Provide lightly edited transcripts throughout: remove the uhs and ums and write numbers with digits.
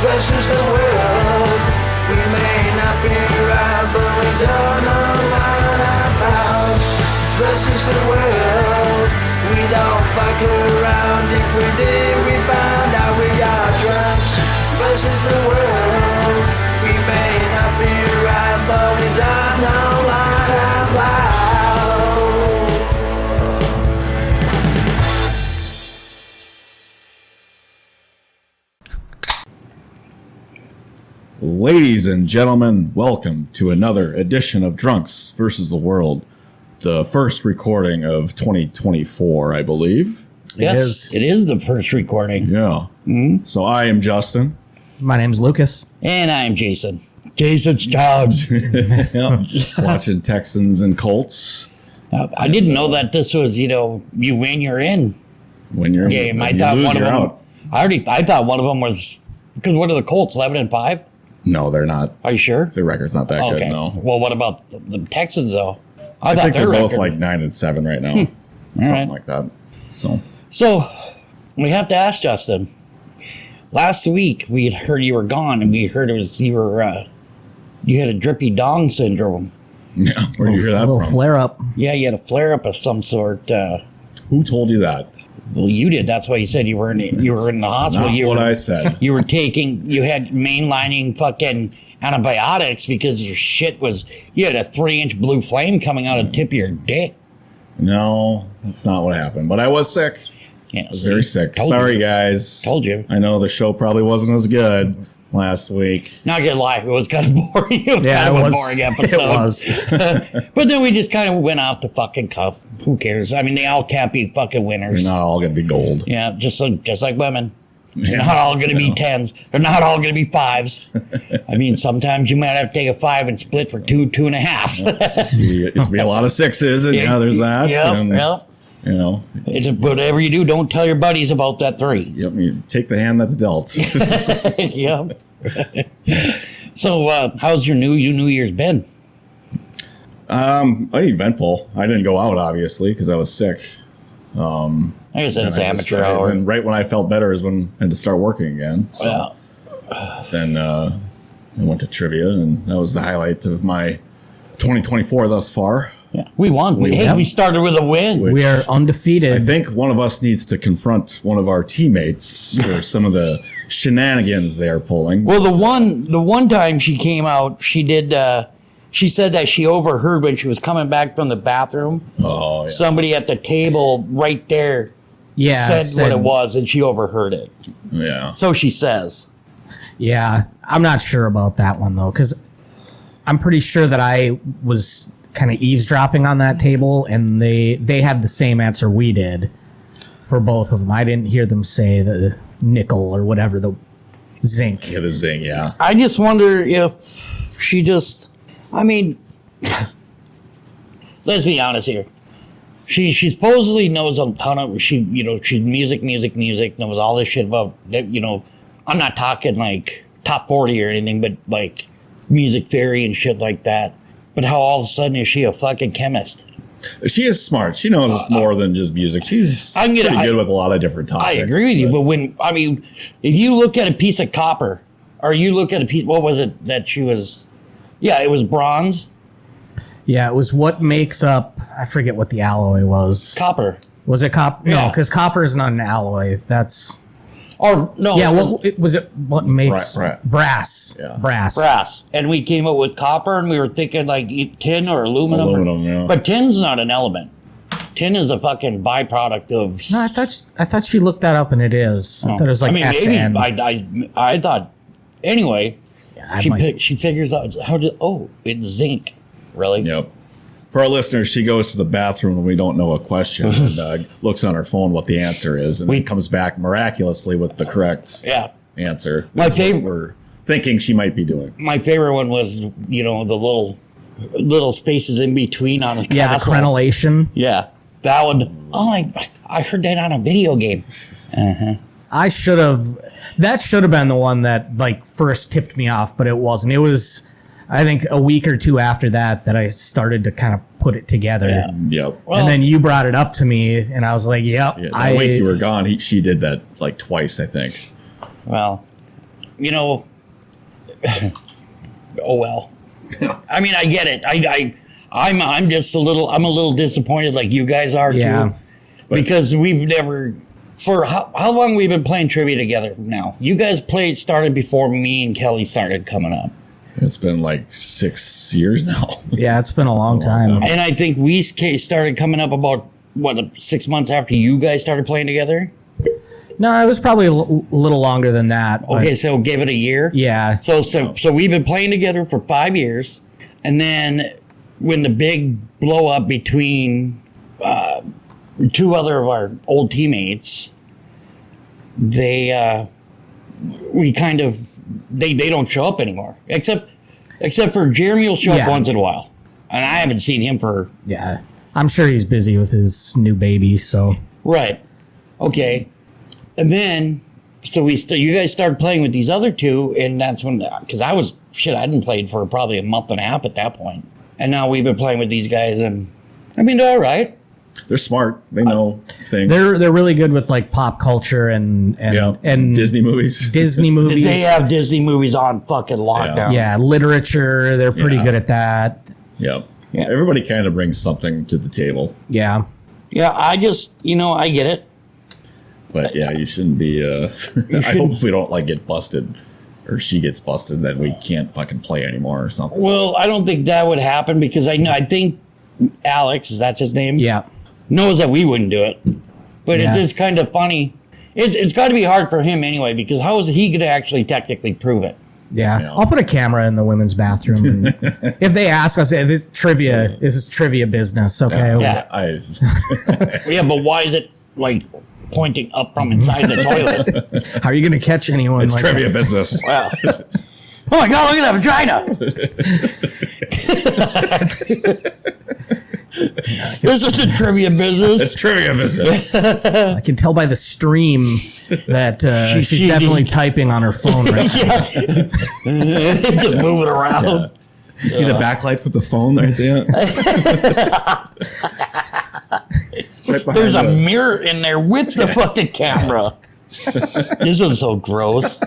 versus the world. We may not be right, but we don't know what about. Versus the world. We don't fuck around. If we did, we found out we are drunks. Versus the world. We may not be right, but we don't know what about. Ladies and gentlemen, welcome to another edition of Drunks versus the World. The first recording of 2024, I believe. Yes, it is the first recording. Yeah. Mm-hmm. So I am Justin. My name's Lucas. And I'm Jason. Jason's Dodge. Watching Texans and Colts. I didn't know that this was, you win, you're in. When you're game. in, I you thought lose, one of you're them. out. I thought one of them was because what are the Colts 11-5? No, they're not. Are you sure? Their record's not that good. No. Well, what about the Texans though? I thought think they're both record. like 9-7 right now, something like that. So we have to ask Justin. Last week we had heard you were gone, and we heard it was you had a drippy dong syndrome. Yeah, where did you hear that little from? flare up. Yeah, you had a flare up of some sort. Who told you that? Well, you did. That's why you said you were in the hospital. Not what I said. You had mainlining fucking antibiotics because your shit you had a 3-inch blue flame coming out of the tip of your dick. No, that's not what happened. But I was sick. Yeah, I was very sick. Sorry, guys. Told you. I know the show probably wasn't as good last week. Not gonna lie, it was kind of boring. It was kind of a boring episode. It was. But then we just kind of went off the fucking cuff. Who cares? I mean, they all can't be fucking winners. They're not all going to be gold. Yeah, just like women. They're not all going to be 10s. They're not all going to be 5s. I mean, sometimes you might have to take a 5 and split for 2.5. There's be a lot of 6s, and there's that. It's whatever you do, don't tell your buddies about that 3. Yep, you take the hand that's dealt. Yep. So, how's your New Year's been? Eventful. I didn't go out, obviously, because I was sick. Like I said, it's amateur hour. And right when I felt better is when I had to start working again. So then I went to trivia, and that was the highlight of my 2024 thus far. Yeah, we won. We started with a win. We are undefeated. I think one of us needs to confront one of our teammates for some of the shenanigans they are pulling. Well, the one time she came out, she did. She said that she overheard when she was coming back from the bathroom. Oh, yeah. Somebody at the table right there said what it was, and she overheard it. Yeah. So she says. Yeah, I'm not sure about that one, though, because I'm pretty sure that I was kind of eavesdropping on that table, and they had the same answer we did for both of them. I didn't hear them say the nickel or whatever, the zinc. Yeah, the zinc, yeah. I just wonder if she just... I mean, let's be honest here. She supposedly knows a ton of she's music, knows all this shit about I'm not talking like top 40 or anything, but like music theory and shit like that. But how all of a sudden is she a fucking chemist? She is smart. She knows more than just music. She's pretty good with a lot of different topics. I agree with you, but if you look at a piece of copper, or you look at a piece, what was it that she was? Yeah, it was bronze. Yeah, it was what makes up, I forget what the alloy was. Copper. Was it copper? Yeah. No, because copper is not an alloy. That's... Or, no. Yeah, what makes... Brass. Yeah. Brass. And we came up with copper, and we were thinking like tin or aluminum. Yeah. But tin's not an element. Tin is a fucking byproduct of... No, I thought she looked that up, and it is. I thought it was like SN. Maybe I thought... Anyway... She figures out it's zinc. Really? Yep. For our listeners, she goes to the bathroom when we don't know a question and looks on her phone what the answer is, and then comes back miraculously with the correct answer. My favorite, we're thinking she might be doing. My favorite one was the little spaces in between on the castle. Yeah, the crenellation. Yeah, that one. Oh, I heard that on a video game. That should have been the one that like first tipped me off, but it wasn't. It was, I think, a week or two after that I started to kind of put it together. Yeah. Yep. Well, and then you brought it up to me, and I was like, "Yep." Yeah, that week you were gone, she did that like twice, I think. Well, you know, oh well. I mean, I get it. I'm just a little disappointed, like you guys are Yeah. too, because we've never. For how long we've been playing trivia together now? You guys started before me and Kelly started coming up. It's been like 6 years now. Yeah, it's been a long time. And I think we started coming up about, 6 months after you guys started playing together? No, it was probably a little longer than that. but Okay, so give it a year? Yeah. So we've been playing together for 5 years. And then when the big blow up between two other of our old teammates, they don't show up anymore. Except for Jeremy will show up Yeah. once in a while. And I haven't seen him for... Yeah. I'm sure he's busy with his new baby, so. Right. Okay. And then, so you guys started playing with these other two, and that's when, because I hadn't played for probably a month and a half at that point. And now we've been playing with these guys, and I mean, they're all right. They're smart. They know things. They're really good with like pop culture and Disney movies. Disney movies. They have Disney movies on fucking lockdown. Yeah, literature. They're pretty good at that. Yep. Yeah. Everybody kind of brings something to the table. Yeah. Yeah, I just, I get it. But yeah, you shouldn't be. I hope we don't like get busted, or she gets busted, that we can't fucking play anymore or something. Well, I don't think that would happen because I think Alex, is that his name? Yeah. Knows that we wouldn't do it. But Yeah. it is kind of funny. It's got to be hard for him anyway, because how is he going to actually technically prove it? Yeah. Yeah. I'll put a camera in the women's bathroom. And if they ask us, this is trivia business. Okay. Yeah. Yeah, but why is it like pointing up from inside the toilet? How are you going to catch anyone? It's like trivia that? business. Wow. Oh my God, look at that vagina. This is the trivia business. It's trivia business. I can tell by the stream that she's definitely typing on her phone right now. Just moving around. Yeah. You see the backlight from the phone right there? Right behind There's a the- mirror in there with the fucking camera. This is so gross.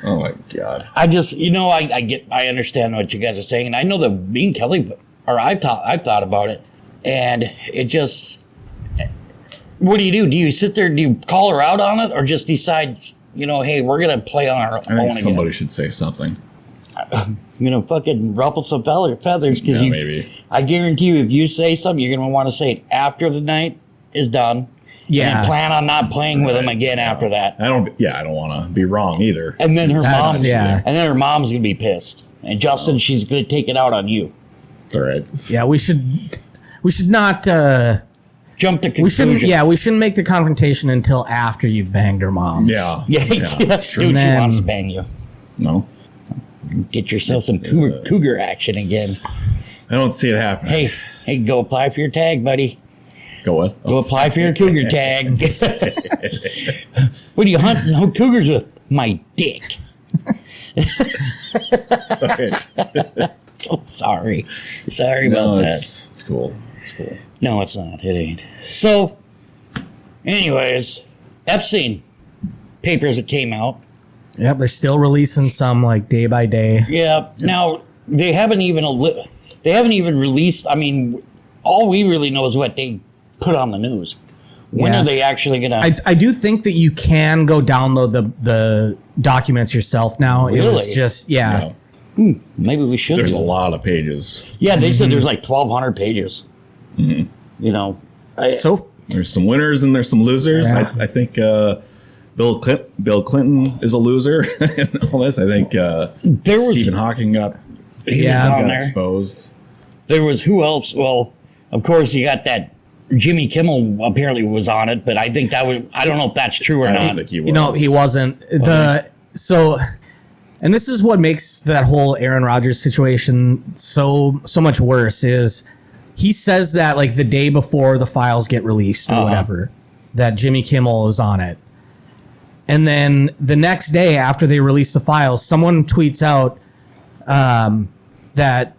Oh my God. I just, I understand what you guys are saying, and I know that me and Kelly, or I've thought about it, and it just, what do you do? Do you sit there, do you call her out on it, or just decide, hey, we're gonna play on our I own think somebody again? should say something. Fucking ruffle some feathers, because Yeah, maybe. I guarantee you, if you say something, you're gonna want to say it after the night is done. Yeah. And plan on not playing with him again after that. I don't want to be wrong either. And then her That's- mom's gonna be pissed. And Justin, she's gonna take it out on you. All right. Yeah, we should not. Jump to We conclusion. shouldn't make the confrontation until after you've banged her mom. Yeah. Yeah, That's true. Dude, she Then- wants to bang you. No, Get yourself some cougar action again. I don't see it happening. Hey, go apply for your tag, buddy. Go what? Go apply for your cougar tag. What are you hunting no cougars with? My dick. Okay. Sorry about No, that. it's cool. It's cool. No, it's not. It ain't. So, anyways, Epstein papers that came out. Yep, they're still releasing some like day by day. Yeah. Now they haven't even released. I mean, all we really know is what they put on the news. When Yeah. are they actually gonna? I do think that you can go download the documents yourself now. It Really? was just Yeah. Maybe we should. There's do a it. lot of pages. Yeah, they said there's like 1,200 pages. Mm-hmm. so There's some winners and there's some losers. Yeah. I think Bill Clinton is a loser in all this. I think There was Stephen Hawking got he Yeah. was on got there. exposed. There was who else? Well, of course you got that. Jimmy Kimmel apparently was on it, but I think that was. I don't know if that's true or I not. don't think he was. he wasn't and this is what makes that whole Aaron Rodgers situation so much worse is he says that like the day before the files get released or whatever that Jimmy Kimmel is on it. And then the next day after they release the files, someone tweets out that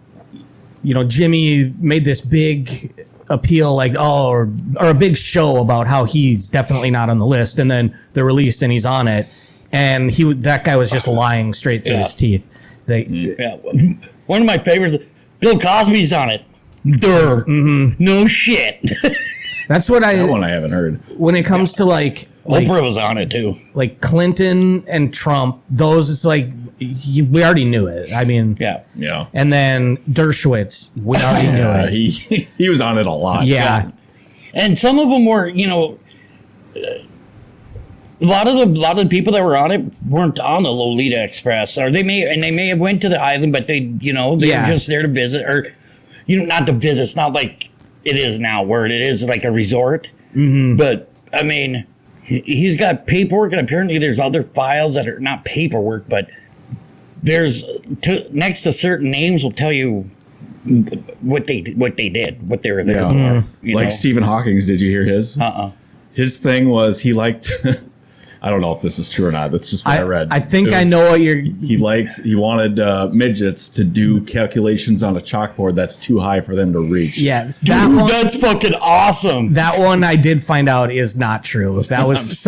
Jimmy made this big appeal or a big show about how he's definitely not on the list, and then they're released and he's on it. and that guy was just lying straight through his teeth. One of my favorites, Bill Cosby's on it. Durr. No shit. That's what That one I haven't heard. when it comes to like Oprah was on it too. like Clinton and Trump, those it's like we already knew it. I mean, Yeah. and then Dershowitz, we already knew it. He was on it a lot. Yeah. And some of them were, a lot of the people that were on it weren't on the Lolita Express, or they may have went to the island, but they were just there to visit, or not to visit. It's not like it is now, where it is like a resort. But I mean, he's got paperwork, and apparently there's other files that are not paperwork, but there's next to certain names will tell you what they did, what they were there for. Like Stephen Hawking's, did you hear his? His thing was he liked. I don't know if this is true or not. That's just what I read. I think I know what you're. He wanted midgets to do calculations on a chalkboard that's too high for them to reach. Yes, Dude, that's fucking awesome. That one I did find out is not true. That was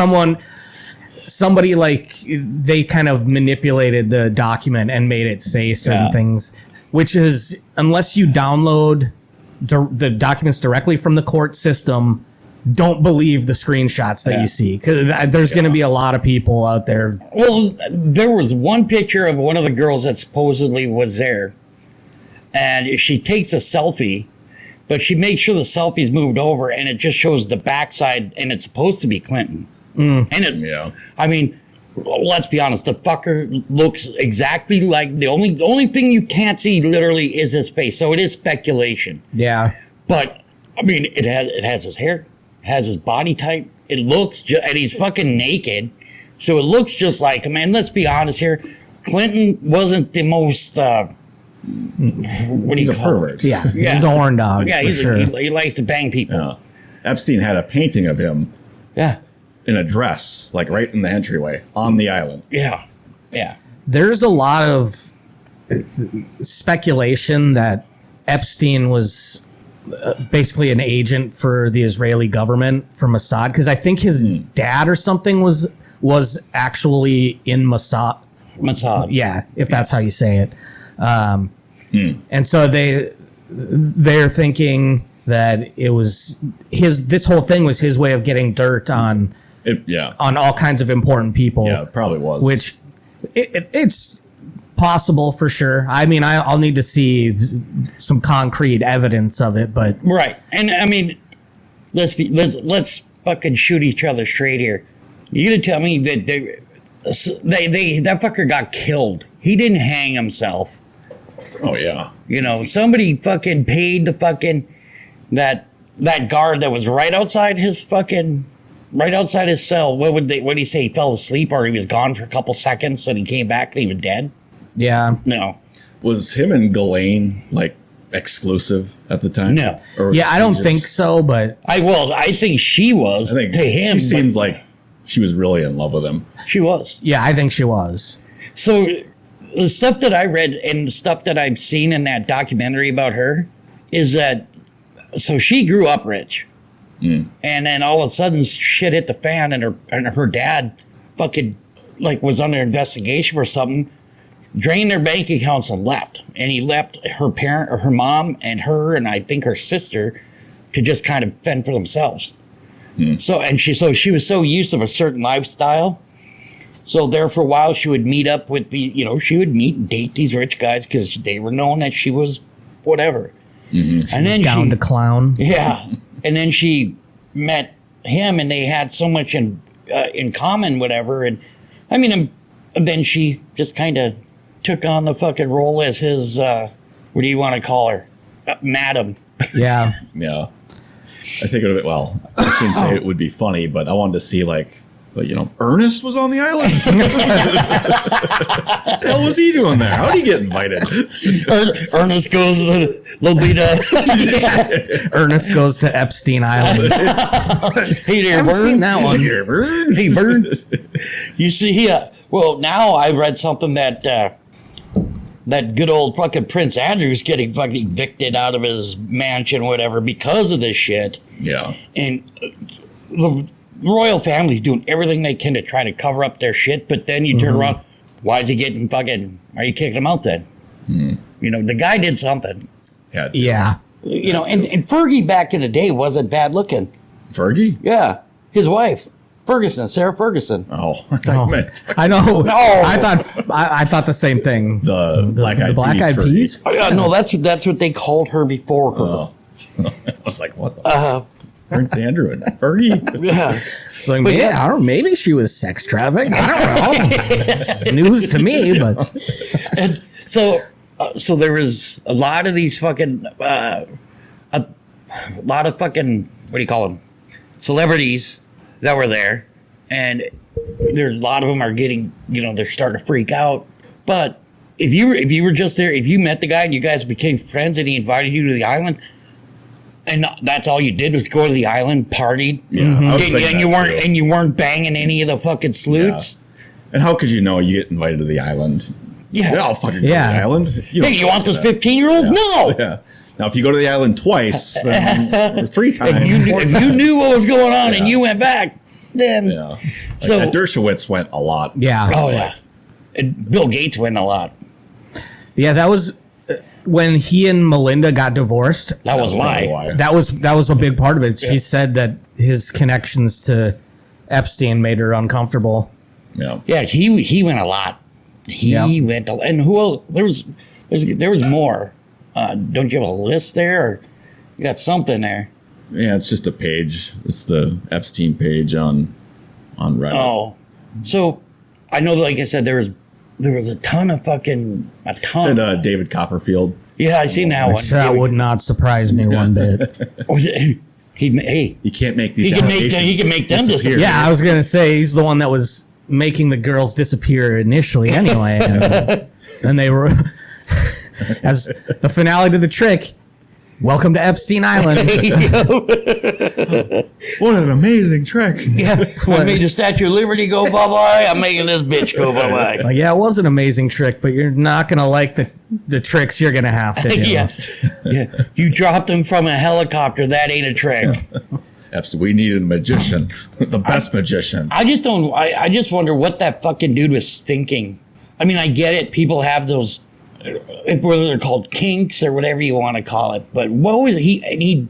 somebody like they kind of manipulated the document and made it say certain things, which is unless you download the documents directly from the court system. Don't believe the screenshots that you see, because there's going to be a lot of people out there. Well, there was one picture of one of the girls that supposedly was there, and she takes a selfie, but she makes sure the selfie's moved over, and it just shows the backside, and it's supposed to be Clinton. And I mean, let's be honest, the fucker looks exactly like the only thing you can't see literally is his face, so it is speculation. Yeah, but I mean, it has his hair. Has his body type. It looks and he's fucking naked, so it looks just like. Man, let's be honest here. Clinton wasn't the most. He's a pervert. Yeah, he's a horn dog. Yeah, for sure. He likes to bang people. Yeah. Epstein had a painting of him. Yeah. In a dress, like right in the entryway on the island. Yeah. There's a lot of speculation that Epstein was basically an agent for the Israeli government for Mossad, because I think his dad or something was actually in Mossad. Yeah, if that's how you say it. And so they're thinking that it was this whole thing was his way of getting dirt on all kinds of important people. Yeah, it probably was. Which it's possible for sure. I mean, I'll need to see some concrete evidence of it, but right. And I mean, let's fucking shoot each other straight here. You gonna tell me that that fucker got killed? He didn't hang himself. Oh yeah. Somebody fucking paid the fucking that guard that was right outside his cell. What would he say? He fell asleep or he was gone for a couple seconds and he came back and he was dead. Yeah. No. Was him and Galane like exclusive at the time? No. Yeah, I don't think so, but I think she was. I think to him. She seems like she was really in love with him. She was. Yeah, I think she was. So the stuff that I read and the stuff that I've seen in that documentary about her is that so she grew up rich. And then all of a sudden shit hit the fan and her dad fucking like was under investigation for something. Drained their bank accounts and left. And he left her parent or her mom and her and I think her sister to just kind of fend for themselves. So she was so used to a certain lifestyle. So there for a while she would meet up with she would meet and date these rich guys because they were known that she was whatever. And then down to clown. Yeah. And then she met him and they had so much in common, whatever. And I mean, then she just kind of took on the fucking role as his, what do you want to call her? Madam. Yeah. Yeah. I think it would be, well, I shouldn't say it would be funny, but I wanted to see like, Ernest was on the island. What the hell was he doing there? How did he get invited? Ernest goes to Lolita. Ernest goes to Epstein Island. Hey there, I've seen Vern. that one. Here, Vern. Hey, Vern. You see, well, now I read something that good old fucking Prince Andrew's getting fucking evicted out of his mansion, whatever, because of this shit. Yeah. And royal family's doing everything they can to try to cover up their shit, but then you turn around, why is he getting fucking, are you kicking him out then? You know, the guy did something. Yeah. You know, and Fergie back in the day wasn't bad looking. Fergie? Yeah. His wife, Ferguson, Sarah Ferguson. Oh, I thought you meant I know. No. I thought the same thing. the Black Eyed Black Eyed Peas? Oh, yeah, no, that's what they called her before her. Oh. I was like, what the Prince Andrew and Fergie? Yeah. It's like, I don't know, maybe she was sex trafficked. I don't know. It's news to me, but And so there was a lot of these fucking, a lot of fucking, what do you call them? Celebrities that were there. And there, a lot of them are getting, you know, they're starting to freak out. But if you were just there, if you met the guy and you guys became friends and he invited you to the island, and that's all you did was go to the island, partied, and you weren't banging any of the fucking sleuths. Yeah. And how could you know you get invited to the island? Yeah. I'll fucking go to the island. Hey, you want this 15-year-old? Yeah. No. Yeah. Now, if you go to the island twice, then, or 3 times, If you knew what was going on and you went back, then yeah. So Dershowitz went a lot. yeah. oh yeah, and Bill Gates went a lot. Yeah, that was when he and Melinda got divorced. That was probably why. why. That was a big part of it. Yeah. She said that his connections to Epstein made her uncomfortable. Yeah. Yeah, he went a lot. He went, and who else? There was more. Don't you have a list there? Or you got something there? Yeah, it's just a page. It's the Epstein page on Reddit. Oh, so I know, like I said, there was a ton. Said David Copperfield. Yeah, I seen that one. That would not surprise me one bit. You can't make these. He can make them disappear. Yeah, I was gonna say he's the one that was making the girls disappear initially, anyway, and they were as the finale to the trick. Welcome to Epstein Island. What an amazing trick! Yeah, I made the Statue of Liberty go bye-bye. I'm making this bitch go bye-bye. Like, yeah, it was an amazing trick, but you're not gonna like the tricks you're gonna have to do. Yeah. You dropped him from a helicopter. That ain't a trick. Absolutely, we needed a magician, the best magician. I just don't. I just wonder what that fucking dude was thinking. I mean, I get it. People have those, whether they're called kinks or whatever you want to call it. But what was he? And he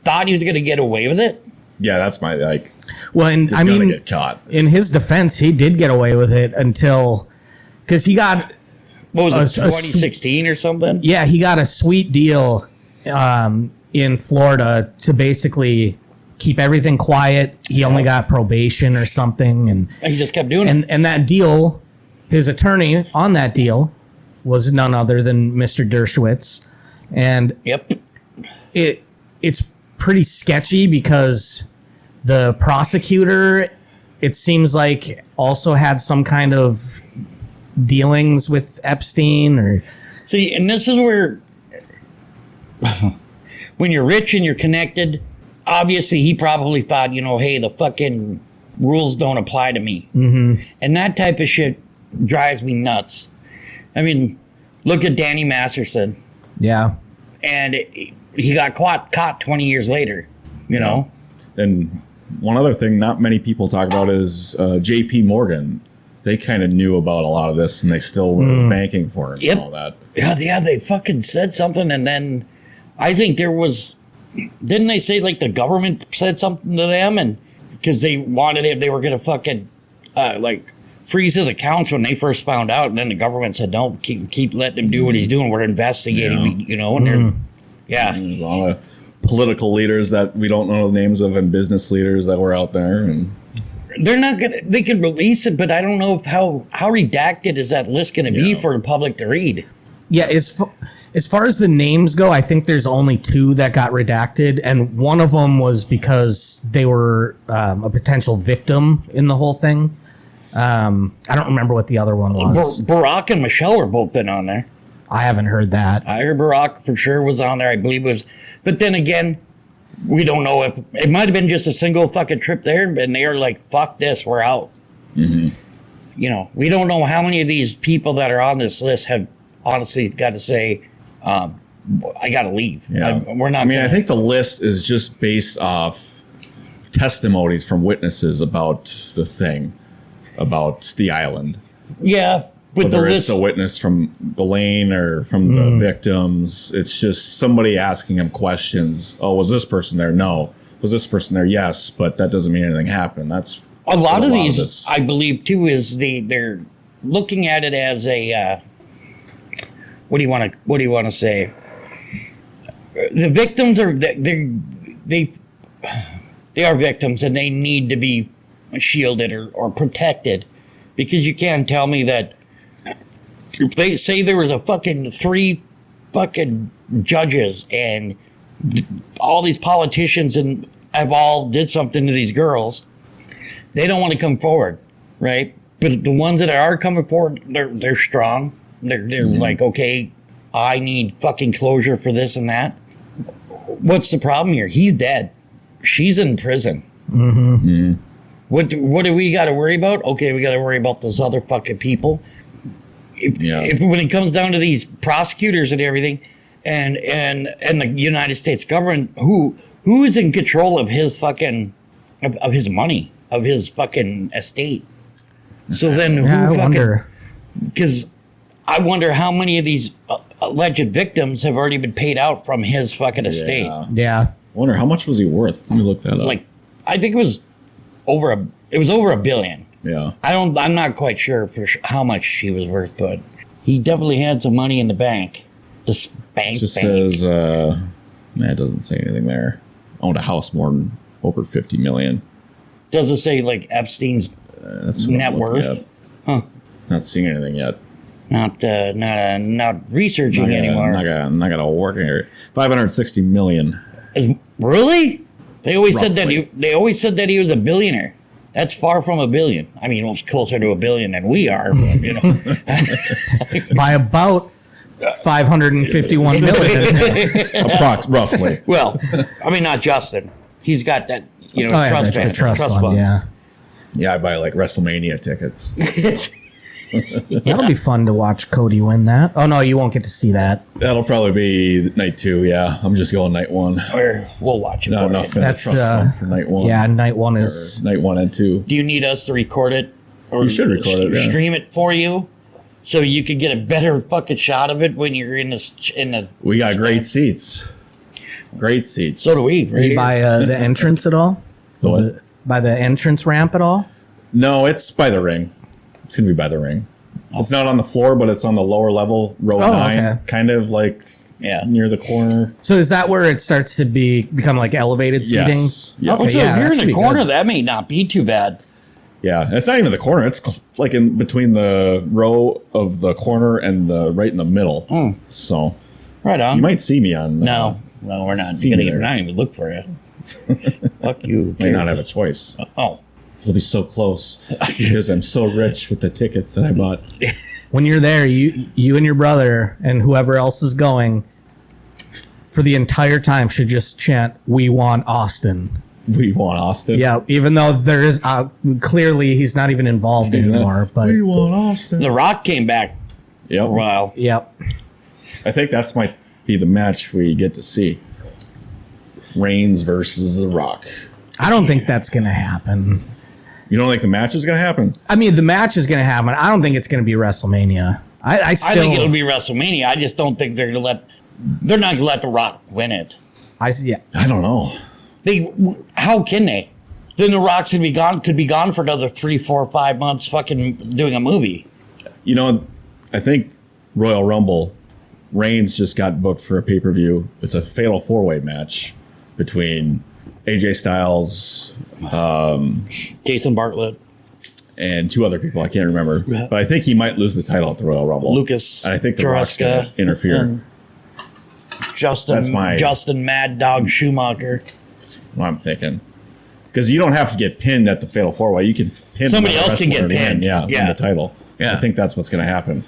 thought he was going to get away with it. Yeah, that's my like. Well, and I gonna mean, get caught. In his defense, he did get away with it until because he got What was it? 2016 or something? Yeah, he got a sweet deal in Florida to basically keep everything quiet. He only got probation or something, and He just kept doing it. and that deal, his attorney on that deal was none other than Mr. Dershowitz, and Yep. it's pretty sketchy because the prosecutor, it seems like, also had some kind of dealings with Epstein or. See, and this is where, when you're rich and you're connected, obviously he probably thought, hey, the fucking rules don't apply to me. Mm-hmm. And that type of shit drives me nuts. I mean, look at Danny Masterson. Yeah. And he got caught 20 years later, you know? And one other thing not many people talk about is J.P. Morgan. They kind of knew about a lot of this, and they still were banking for it and all that. Yeah, they fucking said something, and then I think there was... Didn't they say, like, the government said something to them, and because they wanted it, they were going to fucking, freeze his accounts when they first found out, and then the government said, no, keep letting him do what he's doing. We're investigating, and they're... Yeah. There's a lot of political leaders that we don't know the names of, and business leaders that were out there, and... They're not gonna. They can release it, but I don't know if how redacted is that list going to be for the public to read. Yeah, as far as the names go, I think there's only 2 that got redacted, and one of them was because they were a potential victim in the whole thing. I don't remember what the other one was. Barack and Michelle were both in on there. I haven't heard that. I heard Barack for sure was on there. I believe it was, but then again, we don't know if it might have been just a single fucking trip there, and they are like, "Fuck this, we're out." Mm-hmm. We don't know how many of these people that are on this list have honestly got to say, "I got to leave." Yeah. We're not. I think the list is just based off testimonies from witnesses about the thing, about the island. Yeah. With Whether the it's list. a witness from Elaine or from the victims, it's just somebody asking him questions. Oh, was this person there? No. Was this person there? Yes, but that doesn't mean anything happened. That's A lot of these, this. I believe, too, is they're looking at it as a what do you want to say? The victims are they are victims, and they need to be shielded or protected, because you can't tell me that if they say there was a fucking 3 fucking judges and all these politicians and have all did something to these girls, they don't want to come forward, right? But the ones that are coming forward, they're strong. They're like, okay, I need fucking closure for this and that. What's the problem here? He's dead. She's in prison. What do we got to worry about? Okay, we got to worry about those other fucking people. If when it comes down to these prosecutors and everything, and the United States government, who is in control of his fucking of his money, of his fucking estate? So then who I fucking? wonder. Because I wonder how many of these alleged victims have already been paid out from his fucking estate. Yeah. I wonder how much was he worth? Let me look that up. Like, I think it was over $1 billion. Yeah. I'm not quite sure how much he was worth, but he definitely had some money in the bank. This bank. It just says, it doesn't say anything there. Owned a house more than over 50 million. Does it say like Epstein's That's what net I'm looking worth? at. Huh. Not seeing anything yet. Not researching anymore. Not gonna work here. 560 million. Really? They always said that Roughly. they always said that he was a billionaire. That's far from $1 billion. I mean, it's closer to $1 billion than we are. But, you know, By about 551 million. Roughly. well, I mean, not Justin. He's got that, trust the fund. trust fund. Yeah. Yeah, I buy like WrestleMania tickets. That'll be fun to watch Cody win that. Oh, no, you won't get to see that. That'll probably be night 2. Yeah, I'm just going night 1. We'll watch it. Not for enough you. in the trust fund for night 1. Yeah, night 1 is. Or night 1 and 2. Do you need us to record it? Or You should record it, yeah. Stream it for you, so you could get a better fucking shot of it when you're in the. We got great seats. Great seats. So do we. Right You here. by the entrance at all? The what? By the entrance ramp at all? No, it's by the ring. It's gonna be by the ring. It's not on the floor, but it's on the lower level, row 9, okay. kind of like near the corner. So is that where it starts to become like elevated seating? Yes. Yeah. Okay, So yeah, if you're that in should the be corner, good. that may not be too bad. Yeah, it's not even the corner. It's like in between the row of the corner and the right in the middle. So Right on. you might see me on. No, we're not. see We're me there. not even look for you. Fuck you. Might not have a choice. Oh, It'll be so close because I'm so rich with the tickets that I bought. When you're there, you and your brother and whoever else is going for the entire time should just chant, "We want Austin." We want Austin. Yeah, even though there is clearly he's not even involved anymore. But we want Austin. The Rock came back Yep. a while. yep, I think that's might be the match we get to see. Reigns versus The Rock. I don't think that's gonna happen. You don't think the match is going to happen? I mean, the match is gonna happen. I don't think it's gonna be WrestleMania. I I still, think it'll be WrestleMania. I just don't think they're not gonna let The Rock win it. yeah. I don't know. How can they? Then The Rock could be gone for another 3, 4, 5 months, fucking doing a movie. You know, I think Royal Rumble, Reigns just got booked for a pay-per-view. It's a fatal 4-way match between AJ Styles Jason Bartlett, and 2 other people. I can't remember. But I think he might lose the title at the Royal Rumble. Lucas, And I think The Rock's going Jareska, to interfere. and Justin Mad Dog Schumacher. What I'm thinking. Because you don't have to get pinned at the fatal 4-way. You can pin Somebody another else can wrestler get in the end, pinned. win the title. Yeah. I think that's what's going to happen.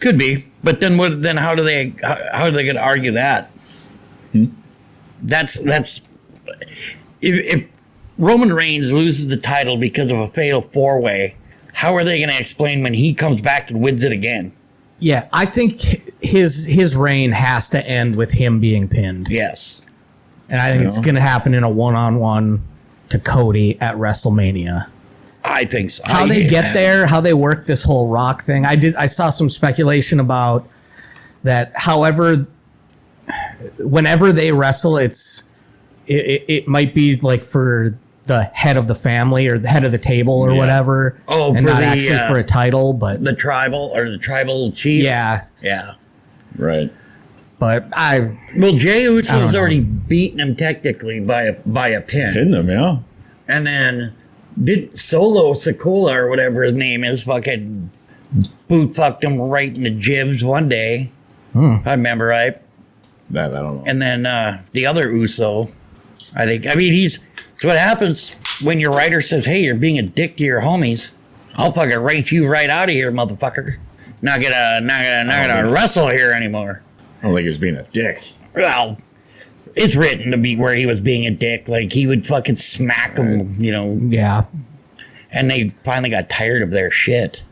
Could be, but then what? Then how are they going to argue that? That's if Roman Reigns loses the title because of a fatal 4-way, how are they going to explain when he comes back and wins it again? Yeah, I think his reign has to end with him being pinned. Yes. And I think it's going to happen in a one-on-one to Cody at WrestleMania. I think so. How they get there, how they work this whole Rock thing. I saw some speculation about that. However, whenever they wrestle, it might be like for the head of the family or the head of the table or whatever. Oh, and not actually for a title, but the tribal chief. Yeah. Right. But Jey Uso's already beaten him technically by a pin. Pinned him, yeah. And then did Solo Sikoa or whatever his name is fucking boot fucked him right in the jibs one day. I remember right. That I don't know. And then the other Uso, it's what happens when your writer says, "Hey, you're being a dick to your homies. I'll fucking write you right out of here, motherfucker. Not gonna wrestle here anymore." I don't think he was being a dick. Well, it's written to be where he was being a dick. Like, he would fucking smack him, you know. Yeah. And they finally got tired of their shit.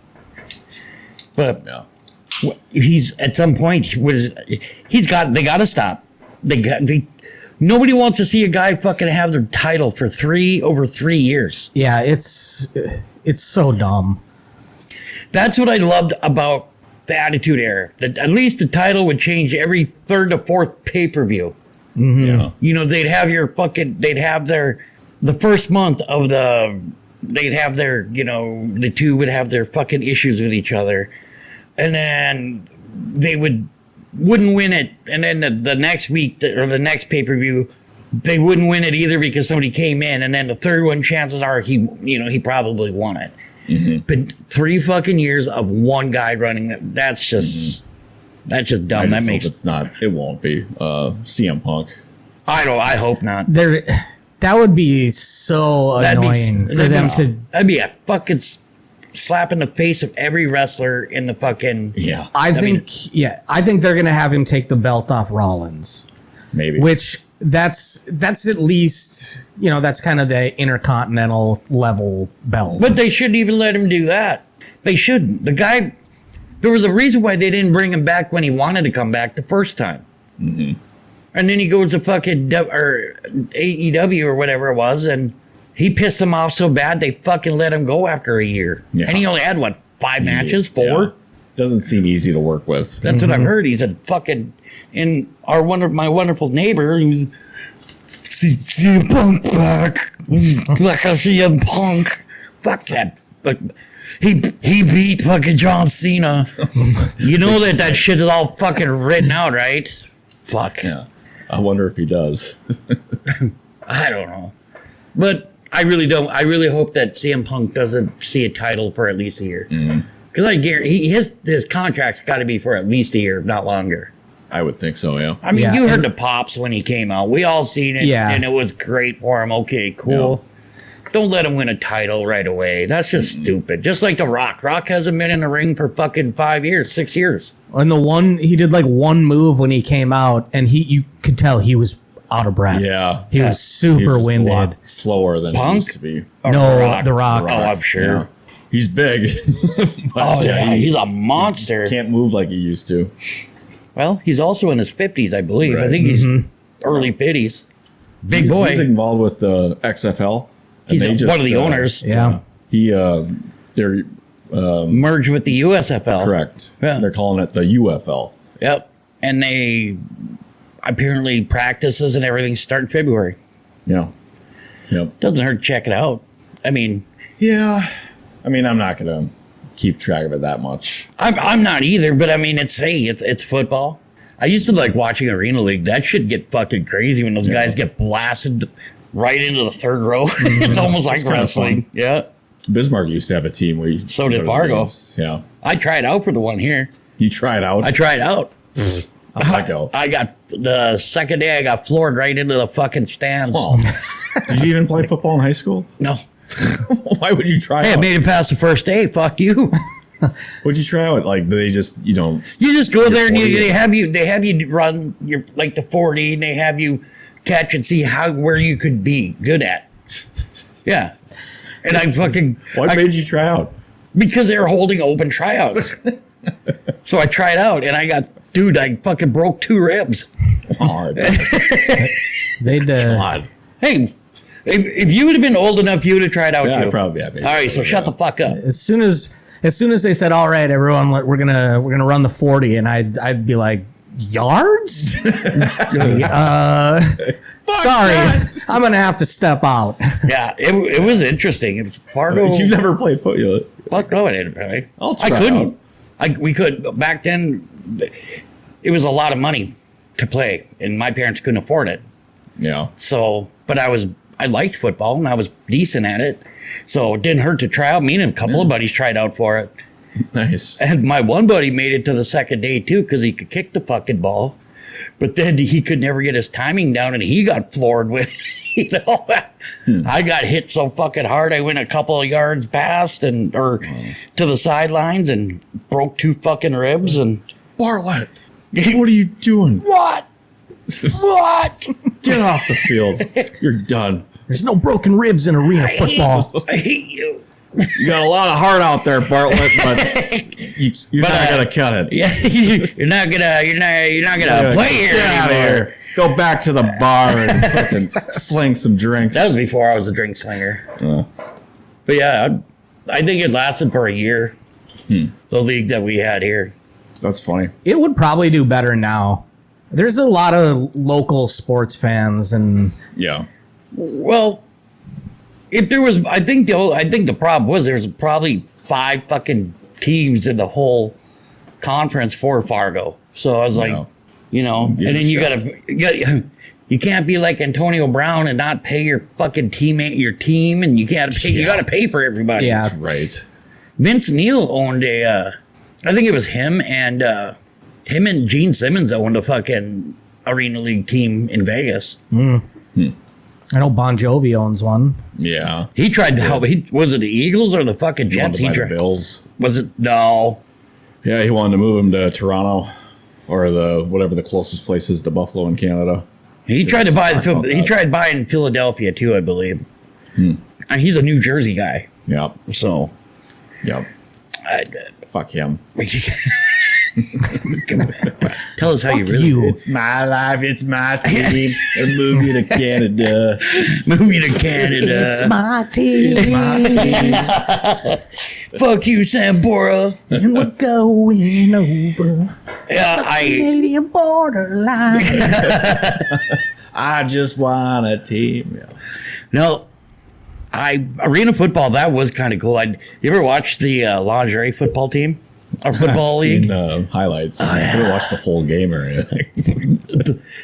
But Yeah. he's, at some point, they gotta stop. Nobody wants to see a guy fucking have their title for over 3 years. Yeah, it's so dumb. That's what I loved about the Attitude Era. That at least the title would change every third to fourth pay-per-view. Mm-hmm. Yeah. You know, they'd have the first month of the two would have their fucking issues with each other. And then they wouldn't win it. And then the next week or the next pay-per-view, they wouldn't win it either because somebody came in. And then the third one, chances are he probably won it. Mm-hmm. But 3 fucking years of one guy running it, that's just dumb. It won't be CM Punk. I hope not. That would be so annoying for them to. That'd be a fucking slap in the face of every wrestler in the fucking. Yeah. I think they're gonna have him take the belt off Rollins. Maybe. Which that's at least, that's kind of the intercontinental level belt. But they shouldn't even let him do that. They shouldn't. The guy, there was a reason why they didn't bring him back when he wanted to come back the first time. Mm-hmm. And then he goes to fucking AEW or whatever it was, and he pissed them off so bad they fucking let him go after a year. Yeah. And he only had 5 matches, 4. Yeah. Doesn't seem easy to work with. That's what I've heard. He's a fucking my wonderful neighbor. Who's CM Punk back. Like a CM Punk. Fuck that. But he beat fucking John Cena. You know that shit is all fucking written out, right? Fuck. Yeah. I wonder if he does. I don't know. But I really don't. I really hope that CM Punk doesn't see a title for at least a year. Because I guarantee his contract's got to be for at least a year, if not longer. I would think so, yeah. I mean, you heard the pops when he came out. We all seen it, and it was great for him. Okay, cool. Yeah. Don't let him win a title right away. That's just stupid. Just like The Rock. Rock hasn't been in the ring for fucking 5 years, 6 years. And he did one move when he came out, and you could tell he was out of breath. Yeah. He was super winded. A lot slower than Punk? he used to be. No, The Rock. Oh, I'm sure. Yeah. He's big. He's a monster. He can't move like he used to. Well, he's also in his 50s, I believe. Right. I think he's early 50s. Big boy. He's involved with the XFL. He's one of the owners. Yeah. They're merged with the USFL. Correct. Yeah. They're calling it the UFL. Yep. And they apparently practices and everything start in February. Yeah. Yep. Doesn't hurt to check it out. I mean. Yeah. I mean, I'm not going to keep track of it that much. I'm not either, but I mean, it's football. I used to like watching Arena League. That shit get fucking crazy when those guys get blasted right into the third row. It's almost like wrestling. Yeah. Bismarck used to have a team. So did Fargo. Yeah. I tried out for the one here. You tried out? I tried out. How'd that go? I got the second day I got floored right into the fucking stands. Well, did you even play football in high school? No. Why would you try out? Hey, I made it past the first day. Fuck you. What'd you try out? Like, they just, You just go there and they have you run your the 40 and they have you catch and see where you could be good at. Yeah. And What made you try out? Because they were holding open tryouts. So I tried out and I fucking broke 2 ribs. God. They'd Hey, If you would have been old enough, you would have tried out Yeah, too. I probably have. All right, so shut the fuck up. As soon as they said, "All right, everyone, we're gonna run the 40," and I'd be like, "Yards? Sorry, I'm gonna have to step out." Yeah, it was interesting. It was Fargo. You've never played football. Fuck no, I didn't play. I'll try I couldn't. We could back then. It was a lot of money to play, and my parents couldn't afford it. Yeah. So, but I liked football and I was decent at it. So it didn't hurt to try out. Me and a couple of buddies tried out for it. Nice. And my one buddy made it to the second day too because he could kick the fucking ball. But then he could never get his timing down and he got floored with, I got hit so fucking hard. I went a couple of yards past or to the sidelines and broke 2 fucking ribs. And Bartlett, what are you doing? what? Get off the field. You're done. There's no broken ribs in arena football. I hate you. You got a lot of heart out there, Bartlett, but you're not gonna cut it. Yeah, you're not gonna play here Get out of anymore. here. Go back to the bar and fucking sling some drinks. That was before I was a drink slinger. But yeah, I think it lasted for a year. The league that we had here. That's funny. It would probably do better now. There's a lot of local sports fans, and Yeah. Well, if there was, I think the problem was there was probably 5 fucking teams in the whole conference for Fargo. So I was like, and then you can't be like Antonio Brown and not pay your fucking teammate your team, and you got to pay for everybody. Yeah. Right. Vince Neil owned I think it was him and Gene Simmons owned a fucking Arena League team in Vegas. I know Bon Jovi owns one. Yeah. He tried to help. Was it the Eagles or the fucking Jets? He tried the Bills. Was it? No. Yeah, he wanted to move him to Toronto or whatever the closest place is to Buffalo in Canada. He tried to buy he tried buying Philadelphia too, I believe. And he's a New Jersey guy. Yep. So. Yep. Fuck him. Tell us how you really. It's my life. It's my team. They're moving to Canada. Moving to Canada. It's my team. Fuck you, Sam Bora. And we're going over Yeah, Canadian borderline. I just want a team. Yeah. No. Arena football, that was kind of cool. You ever watch the lingerie football team? Or football I've league? seen highlights. I haven't watched the whole game or anything.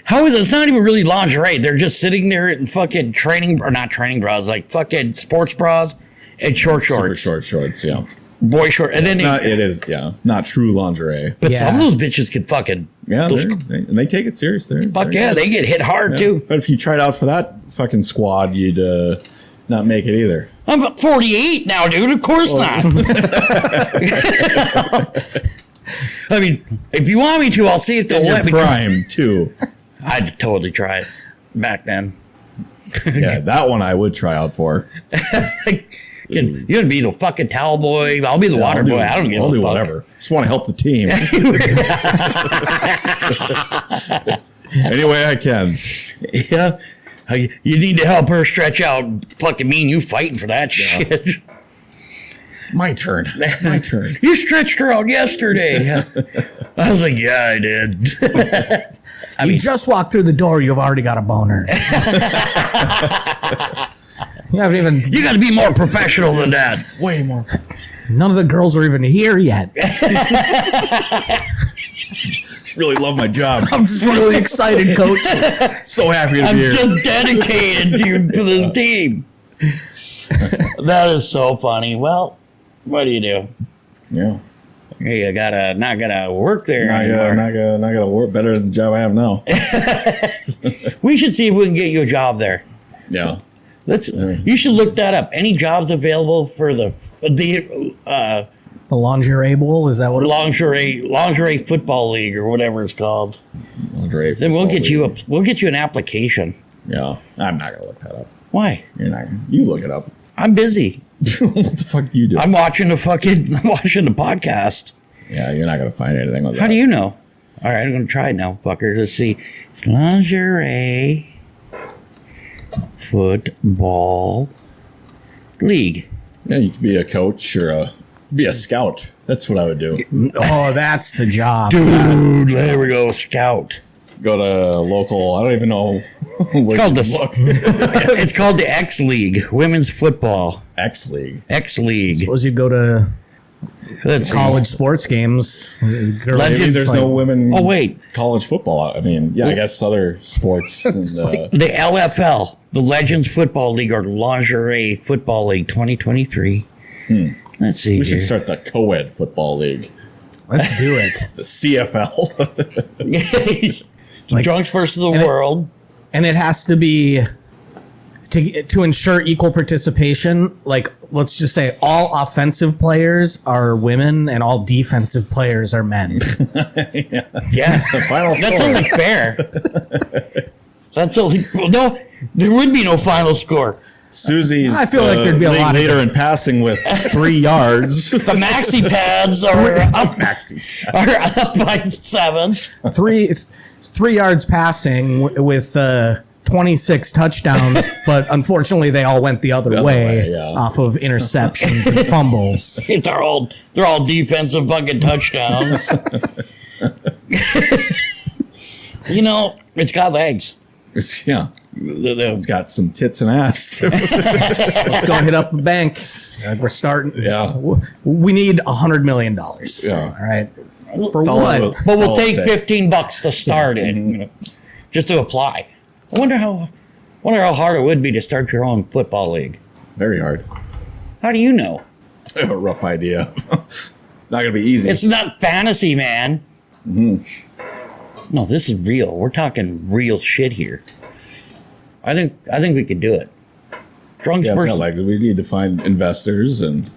How is it? It's not even really lingerie. They're just sitting there in fucking not training bras, like fucking sports bras and short Super shorts. short shorts, yeah. Boy short. And then It is, not true lingerie. but Yeah. some of those bitches could fucking. Yeah, those- they take it serious there. fuck yeah, they get hit hard too. But if you tried out for that fucking squad, you'd not make it either. I'm 48 now, dude. Of course not. I mean, if you want me to, I'll see if they'll In your let me. prime, too. I'd totally try it back then. Yeah, that one I would try out for. You're gonna be the fucking towel boy. I'll be the water boy. I don't give a I'll do fuck. whatever. Just want to help the team. Any way I can. Yeah. You need to help her stretch out. Fucking me and you fighting for that shit. My turn. You stretched her out yesterday. I was like, yeah, I did. You just walked through the door, you've already got a boner. You haven't even. You got to be more professional than that. Way more. None of the girls are even here yet. Really love my job. I'm just really excited, Coach. So happy to I'm be here. just dedicated to this team. That is so funny. Well, what do you do? Yeah. You not gotta work there anymore. Not gonna work better than the job I have now. We should see if we can get you a job there. Yeah. You should look that up. Any jobs available for the The lingerie bowl, is that what lingerie football league or whatever it's called? Lingerie Then we'll football get you an application. Yeah. I'm not gonna look that up. Why? You're not gonna. You look it up. I'm busy. What the fuck do you do? I'm watching the podcast. Yeah, you're not gonna find anything with that. How do you know? All right, I'm gonna try it now, fucker. Let's see. Lingerie Football League. Yeah, you could be a coach or be a scout. That's what I would do. Oh, that's the job. Dude, there we go, scout. Go to local. I don't even know. It's called it's called the X League, women's football. X League. X League. Suppose you go to Let's college sports games. Maybe there's no women. Oh wait, college football. I mean, yeah, I guess other sports. And, the LFL, the Legends Football League, or Lingerie Football League 2023. Let's see. we should start the co-ed football league, Let's do it. the CFL. Like, Drunks versus the world. And it has to be to ensure equal participation. Like, let's just say all offensive players are women and all defensive players are men. Yeah, The final that's score. only fair. That's only no. There would be no final score. Susie's. I feel like there'd be a league lot of- leader in passing with 3 yards. The maxi pads are up by 7. 3 yards passing with 26 touchdowns, but unfortunately they all went the other way yeah. off of interceptions and fumbles. They're all defensive fucking touchdowns. You know, it's got legs. It's got some tits and ass. Let's go hit up the bank. We're starting. Yeah. We need $100 million. Yeah. All right. For all what? it But we'll all take it'll take. $15 to start it, you know, just to apply. I wonder how hard it would be to start your own football league. Very hard. How do you know? I have a rough idea. Not gonna be easy. It's not fantasy, man. No, this is real. We're talking real shit here. I think we could do it. Drunks yeah, it's versus. not like we need to find investors, and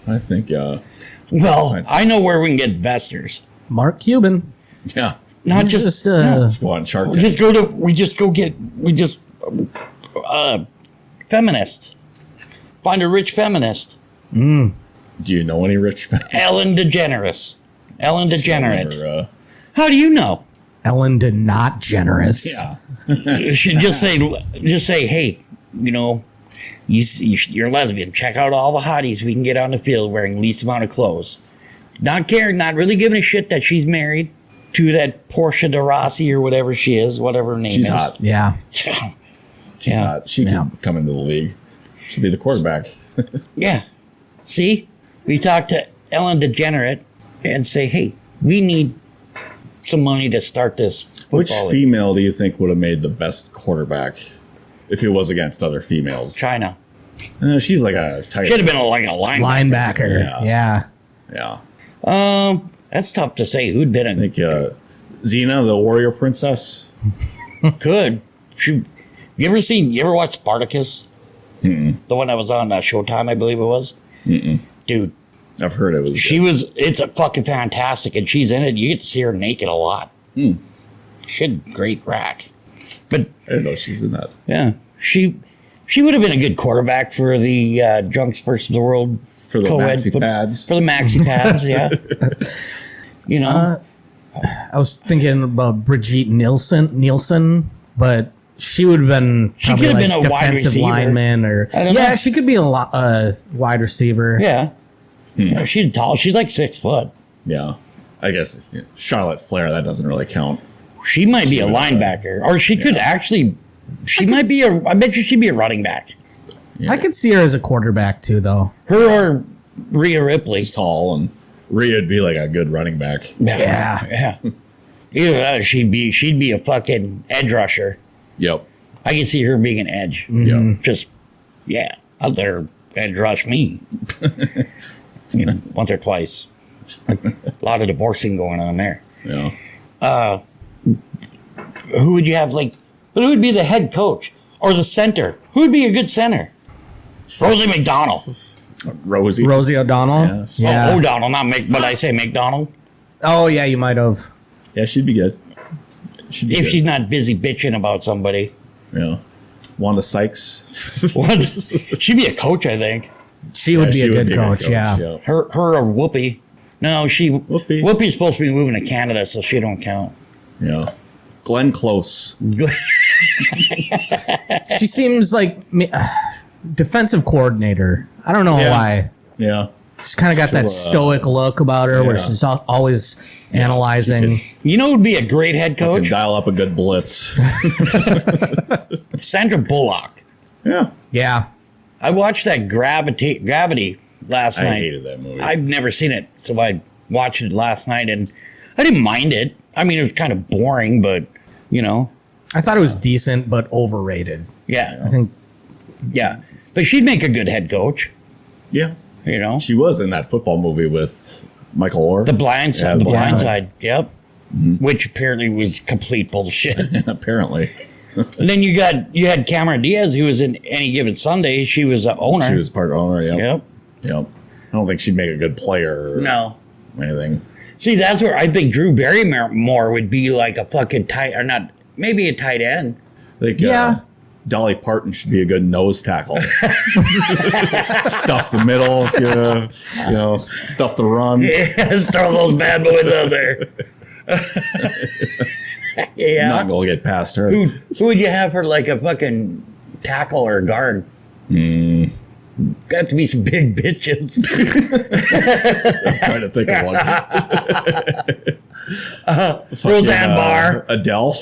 I think Well, I know where we can get investors. Mark Cuban. yeah. Not He's just Go on Shark we Tank. just go get feminists. Find a rich feminist. Do you know any rich fans? Ellen DeGeneres. Ellen DeGenerate. Or, How do you know? Ellen did not generous. yeah. You should just say, hey, you know, you're lesbian. Check out all the hotties we can get on the field wearing least amount of clothes. Not caring, not really giving a shit that she's married to that Portia de Rossi or whatever she is, whatever her name She's is. hot. Yeah. She's Yeah. hot. She Yeah. can come into the league. She'll be the quarterback. Yeah. See, we talk to Ellen DeGenerate and say, hey, we need some money to start this football Which league. female do you think would have made the best quarterback if it was against other females? China. She's like a tight. Should have been like a linebacker. Linebacker. Yeah. Yeah. Yeah. That's tough to say. Who'd been I think Xena, the warrior princess. Could. You ever watch Spartacus? The one that was on Showtime, I believe it was. Dude, I've heard it was. it's a fucking fantastic, and she's in it. You get to see her naked a lot. She had great rack. But I didn't know she was in that. yeah, she would have been a good quarterback for the Drunks versus the World For the co-ed maxi pads. For the maxi pads, yeah. You know, I was thinking about Brigitte Nielsen, but she would have been She probably could have like been a wide defensive receiver. lineman or I don't know. she could be a wide receiver. yeah. She's tall. She's like 6 foot. Yeah. I guess Charlotte Flair, that doesn't really count. She might be a would have linebacker, or she could actually. She might be I bet you she'd be a running back. Yeah. I could see her as a quarterback too, though. Her or Rhea Ripley. She's tall, and Rhea would be like a good running back. Yeah. Either that or she'd be a fucking edge rusher. Yep. I can see her being an edge. Yeah. Just, out there edge rush me. Once or twice. A lot of divorcing going on there. Yeah. Who would you have who would be the head coach or the center? Who would be a good center? Rosie McDonald. Rosie. Rosie O'Donnell. Yes. Yeah. Oh, O'Donnell, not Mc, but I say McDonald. Oh yeah, you might have. Yeah, she'd be good. She'd be If good. she's not busy bitching about somebody. Yeah. Wanda Sykes. What? She'd be a coach, I think. She would be she a good coach. Yeah. Her or Whoopi. No, Whoopi's supposed to be moving to Canada, so she don't count. Yeah. Glenn Close. She seems like defensive coordinator. I don't know why. Yeah. She's kind of got that stoic look about her, where she's always analyzing. You know, who would be a great head coach? Could dial up a good blitz. Sandra Bullock. Yeah. Yeah. I watched that Gravity last night. I hated that movie. I've never seen it, so I watched it last night, and I didn't mind it. I mean, it was kind of boring, but, you know. I thought it was decent, but overrated. Yeah. I think. Yeah. But she'd make a good head coach, Yeah. you know. She was in that football movie with Michael Orr. The Blind Side. Yeah, the The Blind Blind Side. Yep. Which apparently was complete bullshit. Apparently. And then you had Cameron Diaz, who was in Any Given Sunday. She was the owner. She was part owner, yep. Yep. Yep. I don't think she'd make a good player or No. anything. See, that's where I think Drew Barrymore would be like a fucking tight, or not, maybe a tight end. I think Yeah. Dolly Parton should be a good nose tackle. Stuff the middle, if you know, stuff the run. Yes, throw those bad boys out there. Yeah. Not gonna get past her. Who would you have for like a fucking tackle or guard? Got to be some big bitches. I'm trying to think of one. Roseanne Barr. Adele.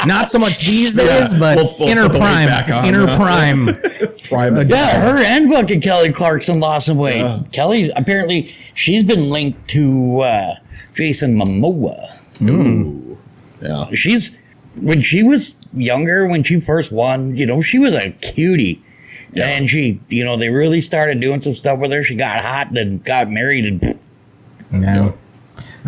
Not so much these days, but We'll inner put the weight prime. back on. Inner prime. Prime. Yeah, her and fucking Kelly Clarkson lost some weight. Kelly, apparently, she's been linked to Jason Momoa. Ooh. Yeah. When she was younger, when she first won, you know, she was a cutie. Yeah. And she, you know, they really started doing some stuff with her. She got hot and then got married and No.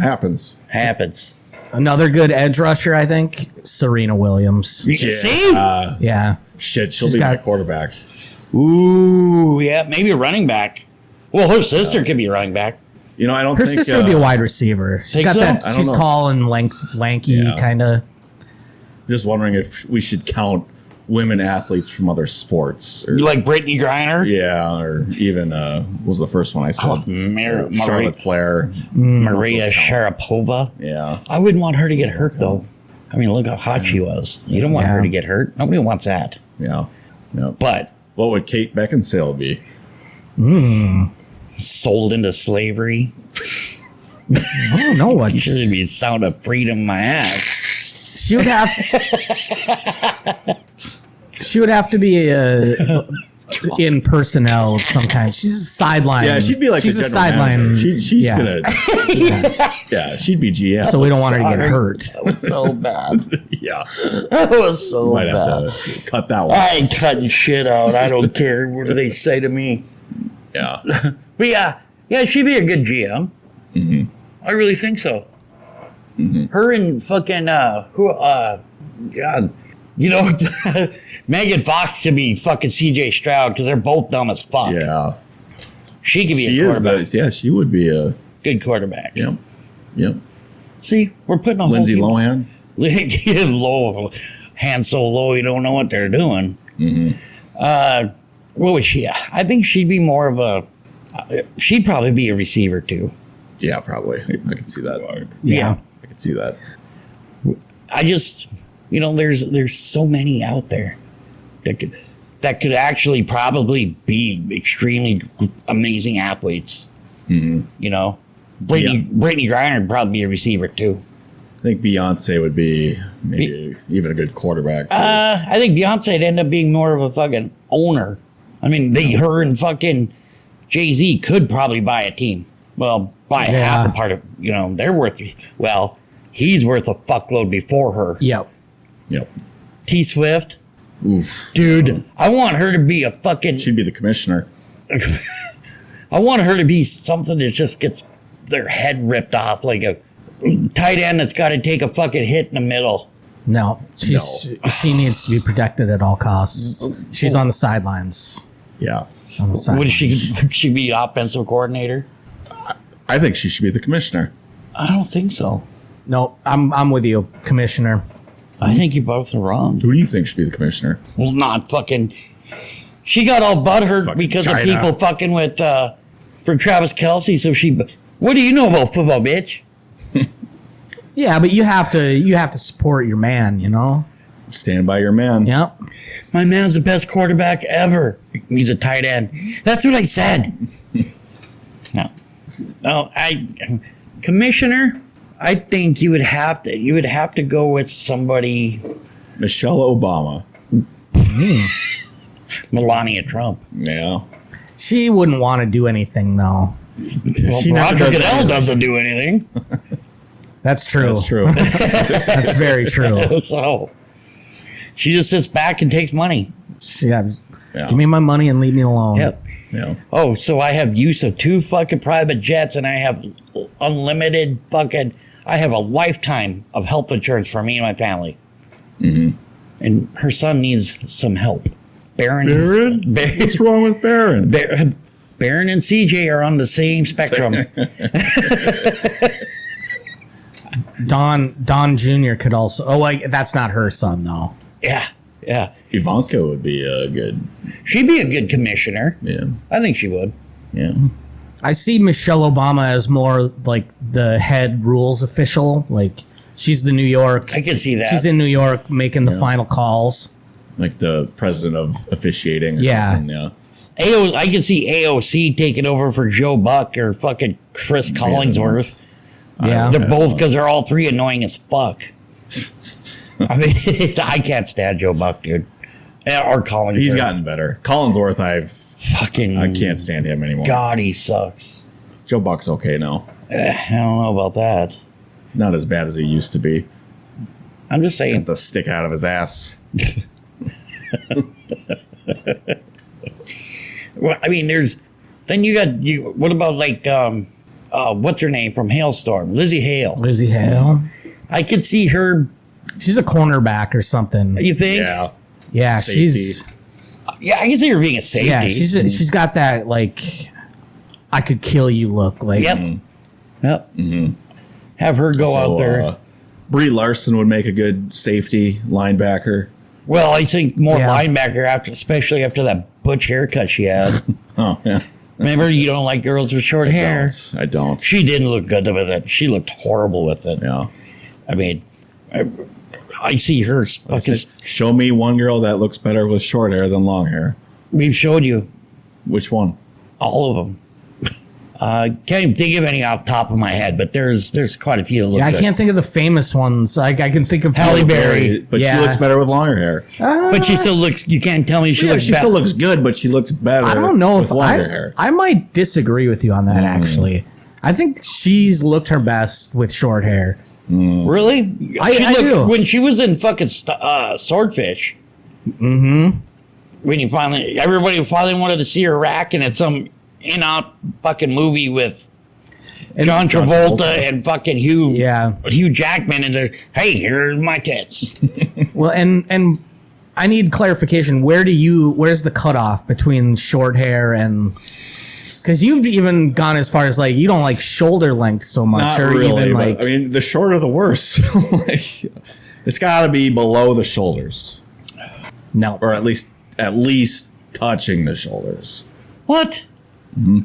Happens. happens. Another good edge rusher, I think, Serena Williams. You see? Yeah. Shit, she'll She's be got- my quarterback. Ooh, yeah, maybe a running back. Well, her sister could be a running back. You know, I don't Her think sister would be a wide receiver. She's Think got so? that. I don't She's know. tall and lanky, Yeah. kind of. Just wondering if we should count women athletes from other sports, or Like Brittany Griner. yeah, or even what was the first one I saw? Charlotte Flair. Maria Sharapova. Yeah, I wouldn't want her to get hurt, though. I mean, look how hot she was. You don't want her to get hurt. Nobody wants that. yeah, yeah. But What would Kate Beckinsale be? sold into slavery. I don't know what Sure, it'd be a sound of freedom in my ass. she would have. She would have to be in personnel of some kind. She's a sideline. Yeah, she'd be like she's the a general sideline. manager. She's yeah. gonna. Yeah, she'd be GM. So we don't want her to get Sorry. hurt. That was so bad. yeah, That was so might bad. have to cut that one. I ain't cutting shit out. I don't care. What do they say to me? Yeah, But yeah, she'd be a good GM. Mm-hmm. I really think so. Mm-hmm. Her and fucking God, you know, Megan Fox could be fucking CJ Stroud because they're both dumb as fuck. yeah. She could be She a is. quarterback. Yeah, she would be a. Good quarterback. Yep. Yep. See, we're putting a Lindsay whole Lohan. low, hand so low you don't know what they're doing. Mm-hmm. What was she? I think she'd be more of a. She'd probably be a receiver too. Yeah, probably. I could see that. Yeah. I could see that. I just, you know, there's so many out there that could actually probably be extremely amazing athletes. Mm-hmm. You know, Brittany Griner would probably be a receiver too. I think Beyonce would be maybe even a good quarterback. Too. I think Beyonce'd end up being more of a fucking owner. I mean, her and fucking Jay-Z could probably buy a team. Well, buy half a part of, you know, they're worth, well, he's worth a fuckload before her. Yep. Yep. T Swift. Oof. Dude, I want her to be a fucking, She'd be the commissioner. I want her to be something that just gets their head ripped off, like a tight end that's got to take a fucking hit in the middle. No, she needs to be protected at all costs. She's on the sidelines. Yeah. She's on the Would sidelines. she be offensive coordinator? I think she should be the commissioner. I don't think so. No, I'm with you, Commissioner. I think you both are wrong. Who do you think should be the commissioner? Well, not fucking. She got all butthurt Fucking because China. of people fucking with for Travis Kelce. So she. What do you know about football, bitch? Yeah, but you have to support your man, you know? Stand by your man. Yep. My man's the best quarterback ever. He's a tight end. That's what I said. No. No, Commissioner, I think you would have to go with somebody. Michelle Obama. Melania Trump. Yeah. She wouldn't want to do anything, though. Well, She never Roger does Goodell anything. doesn't do anything. That's true. That's true. That's very true. So she just sits back and takes money. Yeah. Yeah. Give me my money and leave me alone. Yep. Yeah. Oh, so I have use of 2 fucking private jets and I have unlimited fucking. I have a lifetime of health insurance for me and my family. Mm-hmm. And her son needs some help. Baron? What's wrong with Baron? Baron and CJ are on the same spectrum. Don Jr. could also. Oh, like that's not her son though. Yeah. Yeah. Ivanka would be a good. She'd be a good commissioner. Yeah. I think she would. Yeah. I see Michelle Obama as more like the head rules official. Like she's the New York. I can see that. She's in New York making the final calls. Like the president of officiating. Or Yeah. something. Yeah. I can see AOC taking over for Joe Buck or fucking Chris Collingsworth. Yeah. They're both, because they're all 3 annoying as fuck. I mean, I can't stand Joe Buck, dude. Or Collingsworth. He's gotten better. Collinsworth, I fucking can't stand him anymore. God, he sucks. Joe Buck's okay now. I don't know about that. Not as bad as he used to be. I'm just saying. Get the stick out of his ass. Well, I mean, then you got what about like what's her name from Hailstorm, Lizzie Hale. Lizzie Hale. I could see her. She's a cornerback or something. You think? Yeah. Yeah, Safety. she's. Yeah, I can see her being a safety. Yeah, she's got that like, I could kill you look. Like, Yep. Yep. Mm-hmm. Have her go out there. Brie Larson would make a good safety linebacker. Well, I think more Yeah. linebacker especially after that butch haircut she had. Oh, yeah. Remember, you don't like girls with short hair. I don't. She didn't look good with it. She looked horrible with it. Yeah. I mean, I see her fucking. Show me one girl that looks better with short hair than long hair. We've showed you Which one? all of them. Can't even think of any off the top of my head, but there's quite a few that look yeah, I good. can't think of the famous ones. Like I can think of Halle Berry. But Yeah. she looks better with longer hair. But she still looks. You can't tell me she looks She better. still looks good, but she looks better. I don't know with if longer hair. I might disagree with you on that. Actually, I think she's looked her best with short hair. Really? I do. When she was in fucking Swordfish. Mm-hmm. When everybody finally wanted to see her racking at some in-out fucking movie with John Travolta and fucking Hugh Jackman, and they're, hey, here's my tits. Well, and I need clarification. Where's the cutoff between short hair and? Because you've even gone as far as like you don't like shoulder length so much, Not or really, even but, like I mean, the shorter the worse. Like, it's got to be below the shoulders, no. or at least touching the shoulders. What? Mm-hmm.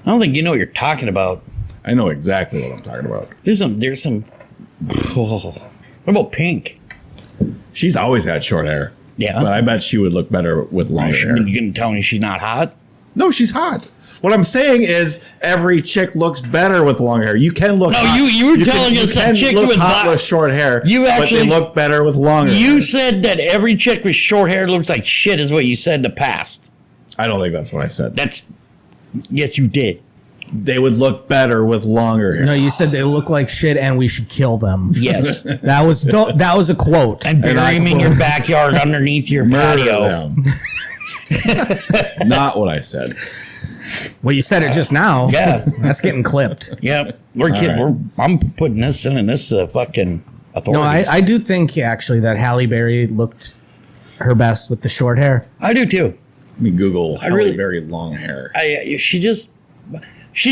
I don't think you know what you're talking about. I know exactly what I'm talking about. There's some. Oh. What about Pink? She's always had short hair. Yeah. But I bet she would look better with long hair. You gonna tell me she's not hot? No, she's hot. What I'm saying is every chick looks better with long hair. You can look hot. you were telling us some chicks look with hot black- with short hair, You actually- but they look better with longer hair. You said that every chick with short hair looks like shit is what you said in the past. I don't think that's what I said. Yes, you did. They would look better with longer hair. No, you said they look like shit and we should kill them. Yes. That was a quote. And bury them in your backyard underneath your Murder patio. them. That's not what I said. Well, you said it just now. Yeah. That's getting clipped. Yep. We're kidding. right. I'm putting this in and this to the fucking authorities. No, I do think actually that Halle Berry looked her best with the short hair. I do too. Let me Google Halle really- Berry long hair. She's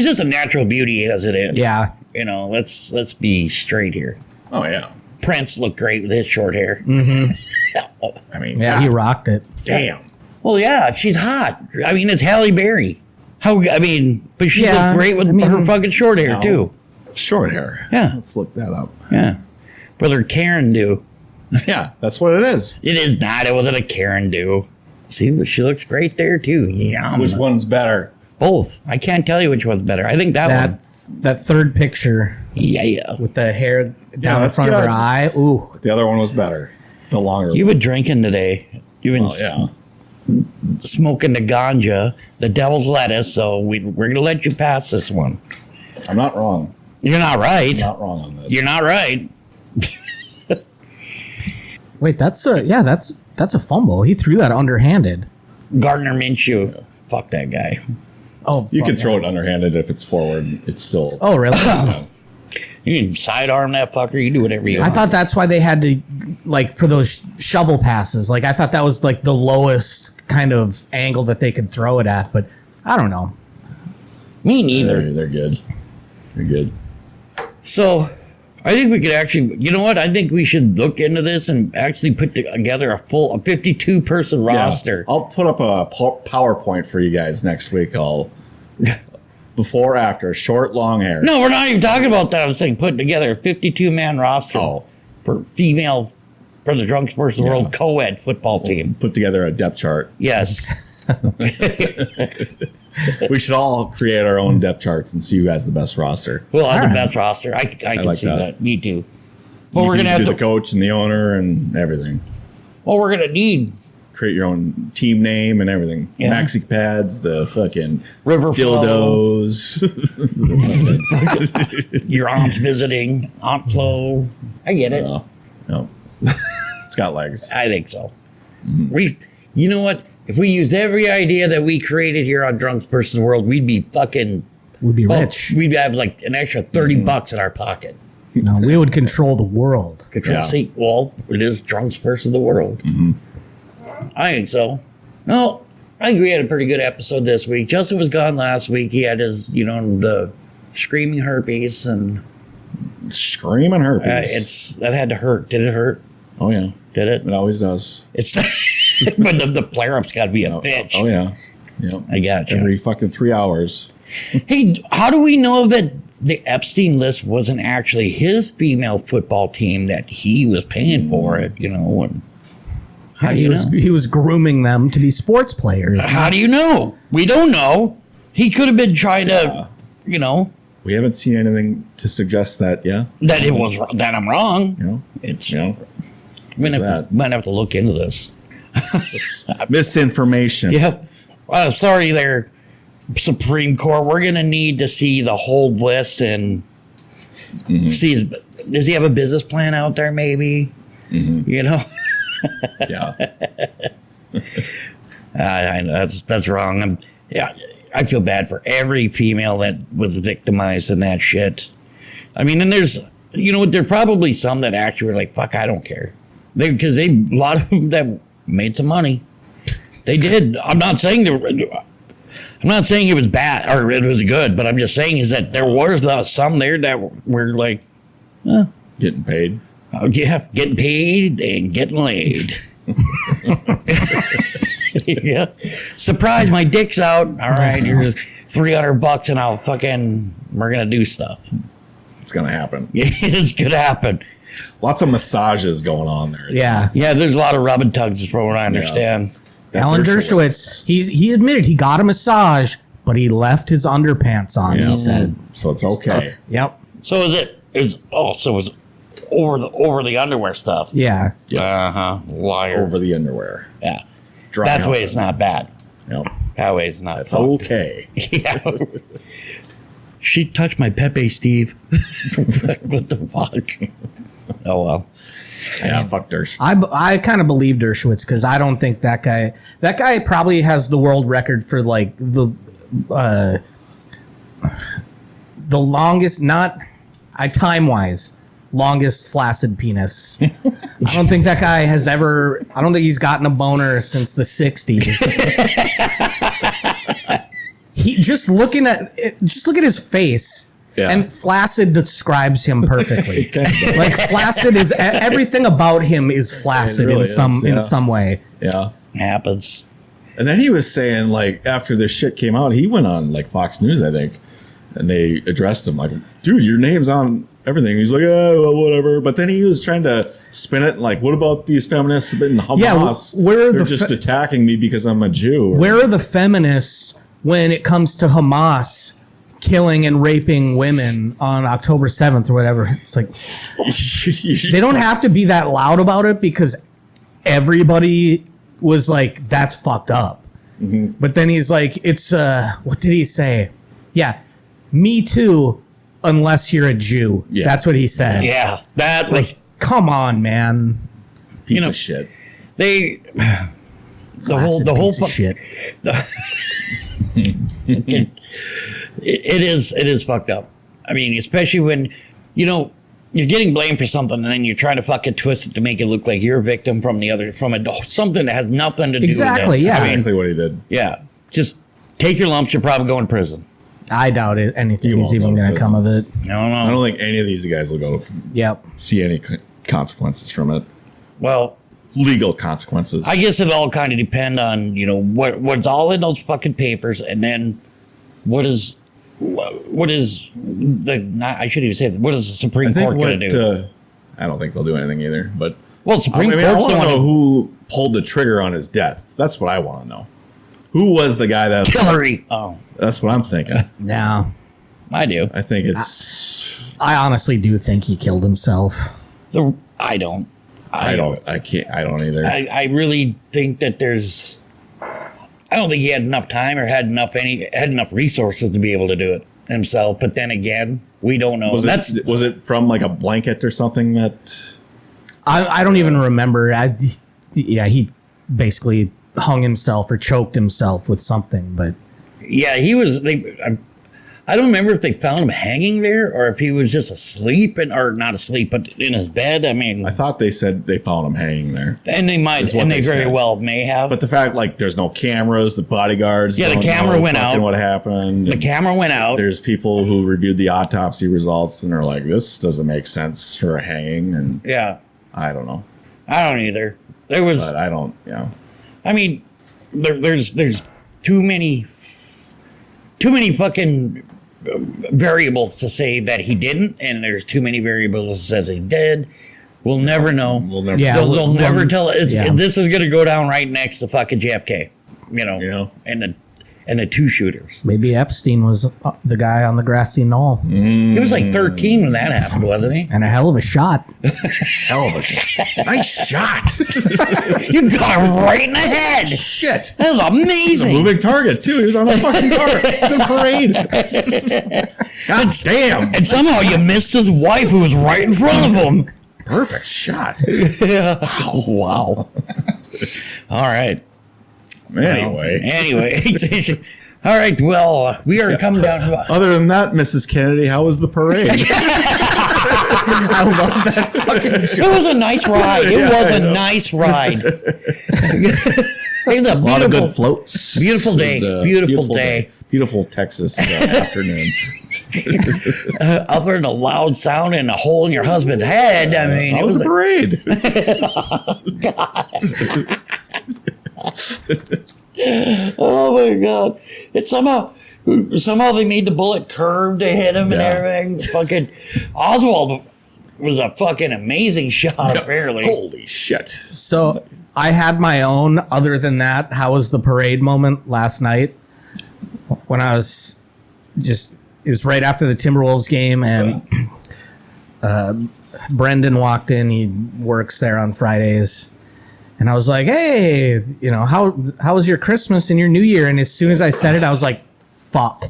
just a natural beauty as it is. Yeah. You know, let's be straight here. Oh, yeah. Prince looked great with his short hair. I mean, Yeah, God, he rocked it. damn. Well, yeah, she's hot. I mean, it's Halle Berry. But she Yeah, looked great with I mean, her fucking short hair No. too. Short hair. Yeah. Let's look that up. Yeah. Brother Karen do. Yeah, that's what it is. It is not. It wasn't a Karen do. See, she looks great there too. Yeah. Which one's better? Both. I can't tell you which one's better. I think that one. That third picture Yeah. with the hair down in that's front of good. her eye. Ooh. The other one was better. The longer You've one. been drinking today. You've been smoking the ganja, the devil's lettuce. So we're gonna let you pass this one. I'm not wrong. You're not right. I'm not wrong on this. You're not right. Wait, that's a fumble. He threw that underhanded. Gardner Minshew. Fuck that guy. Oh, You fuck can yeah. throw it underhanded if it's forward. It's still. Oh, really? You can sidearm that fucker. You do whatever you I want. thought that's why they had to, like, for those shovel passes. Like, I thought that was like the lowest kind of angle that they could throw it at. But I don't know. Me neither. They're good. They're good. So, I think we could actually, you know what? I think we should look into this and actually put together a 52-person roster. Yeah, I'll put up a PowerPoint for you guys next week. Before, after, short, long hair. No, we're not even talking about that. I was saying putting together a 52-man roster for the Drunk Sports World co-ed football team. Put together a depth chart. Yes. We should all create our own depth charts and see who has the best roster. We'll have the All right. best roster. I can like see that. that. Me too. But You we're can gonna have do to. the coach and the owner and everything. Well, we're gonna need Create your own team name and everything. Yeah. Maxi pads, the fucking River Flow, dildos. your aunt's visiting, Aunt Flo. I get it. No. It's got legs. I think so. You know what? If we used every idea that we created here on Drunk Person World, we'd be fucking. We'd be rich. We'd have like an extra $30 in our pocket. No, we would control the world. Control Yeah. C. Well, it is Drunk Person of the World. I think so. No, I think we had a pretty good episode this week. Justin was gone last week. He had his, the screaming herpes, and Screaming herpes. that had to hurt. Did it hurt? Oh, yeah. Did it? It always does. It's but the flare-up's got to be a bitch. Oh, yeah. Yep. I got you. Every fucking 3 hours. Hey, how do we know that the Epstein list wasn't actually his female football team, that he was paying for it? And how do you know? He was grooming them to be sports players. How do you know? We don't know. He could have been trying to, We haven't seen anything to suggest that, that I'm wrong. It's might have to look into this. It's misinformation. Yeah. Sorry there, Supreme Court. We're going to need to see the whole list and see, does he have a business plan out there maybe? Yeah. I know that's wrong. I feel bad for every female that was victimized in that shit. I mean, and there's probably some that actually were like, fuck, I don't care. Because a lot of them that made some money. They did. I'm not saying it was bad or it was good, but I'm just saying is that there were some there that were like, Getting paid. getting paid and getting laid. Yeah. Surprise, my dick's out. All right, here's $300 and we're gonna do stuff. It's going to happen. Yeah, it's gonna happen. Lots of massages going on there. Yeah. Yeah, there's a lot of rub and tugs from what I understand. Alan Dershowitz, he admitted he got a massage, but he left his underpants on, Yeah. he said. So it's okay. Yep. So it's over the underwear stuff. Yeah. Liar. Over the underwear. Yeah. Dry That's the way out. it's not bad. Yep. That way it's not. It's fucked. okay. Yeah. She touched my Pepe, Steve. What the fuck? Oh well. Yeah, fuck Dersh. I kind of believe Dershowitz because I don't think that guy probably has the world record for like the longest, time-wise, longest flaccid penis. I don't think that guy has ever, I don't think he's gotten a boner since the 60s. Just look at his face. Yeah. And flaccid describes him perfectly. Kind of. Like flaccid is everything about him is flaccid It really in is, some way. Yeah. Happens. And then he was saying, like, after this shit came out, he went on, like, Fox News, I think. And they addressed him like, dude, your name's on everything. He's like, oh, well, whatever. But then he was trying to spin it like, what about these feminists in Hamas? Yeah, where are They're the just attacking me because I'm a Jew. Where are the feminists when it comes to Hamas killing and raping women on October 7th or whatever? It's like, they don't have to be that loud about it because everybody was like, that's fucked up. Mm-hmm. But then he's like, it's, what did he say? Yeah, me too, unless you're a Jew. Yeah. That's what he said. Yeah, that's like, come on, man. Piece of shit. The whole shit. It is fucked up. I mean, especially when, you're getting blamed for something and then you're trying to fucking twist it to make it look like you're a victim from something that has nothing to do with it. Exactly, yeah. Exactly what he did. Yeah. Just take your lumps, you're probably going to prison. I doubt it. Anything is even going to come of it. I don't think any of these guys will go see any consequences from it. Well, legal consequences. I guess it all kind of depend on, what's all in those fucking papers, and then what is I shouldn't even say that. What is the Supreme Court going to do? I don't think they'll do anything either. But Supreme Court. I want to know who pulled the trigger on his death. That's what I want to know. Who was the guy that Hillary? Oh, that's what I'm thinking. No, I do. I think it's. I honestly do think he killed himself. I don't. I don't either. I really think that there's. I don't think he had enough time or had enough resources to be able to do it himself. But then again, we don't know. Was it from like a blanket or something that? I don't even remember. He basically hung himself or choked himself with something. But yeah, he was. I don't remember if they found him hanging there or if he was just asleep or not asleep, but in his bed. I mean, I thought they said they found him hanging there, and they might, and they very well may have. But the fact, like, there's no cameras, the bodyguards. Yeah, the camera went out. What happened? The camera went out. There's people who reviewed the autopsy results and they're like, "This doesn't make sense for a hanging." And yeah, I don't know. I don't either. There was. But I don't. Yeah. I mean, there's too many fucking variables to say that he didn't, and there's too many variables that says he did. We'll never know. We'll never. Yeah, they'll never tell. This is going to go down right next to fucking JFK. And the two shooters. Maybe Epstein was the guy on the grassy knoll. He was like 13 when that happened, wasn't he? And a hell of a shot. Hell of a shot. Nice shot. You got him right in the head. Shit. That was amazing. He was a moving target, too. He was on the fucking parade. God damn. And somehow you missed his wife who was right in front of him. Perfect shot. Yeah. Wow. All right. Anyway. All right. Well, we are coming down to. Other than that, Mrs. Kennedy, how was the parade? I love that fucking joke. It was a nice ride. It was a nice ride. It was a lot of good floats. Beautiful day. Beautiful day. Beautiful Texas afternoon. Other than a loud sound and a hole in your husband's head, I mean, how was the parade? Oh my God! It's somehow they made the bullet curve to hit him and everything. Fucking Oswald was a fucking amazing shot. Apparently, holy shit! So I had my own. Other than that, how was the parade moment last night? When I was it was right after the Timberwolves game, and Brendan walked in. He works there on Fridays. And I was like, hey, how was your Christmas and your New Year? And as soon as I said it, I was like, fuck.